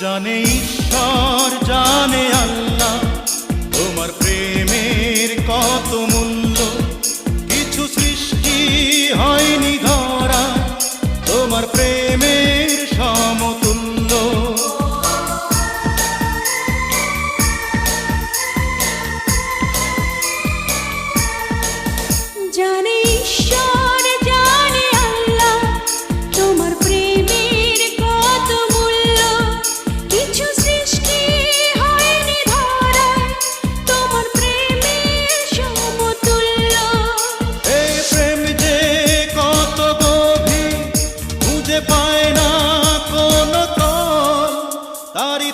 জানে ঈশ্বর, জানে আল্লাহ, তোমার প্রেমের কত মূল্য। কিছু সৃষ্টি হয়নি ধরা তোমার প্রেমের সমতুল্য। জানে ঈশ্বর, জানে আল্লাহ, তোমার প্রেমের কত মূল্য। কিছু সৃষ্টি হয়নি ধরা তোমার প্রেমের সমতুল্য। এই প্রেম যে কত গভীর, খুঁজে পায় না কোন তল, তারি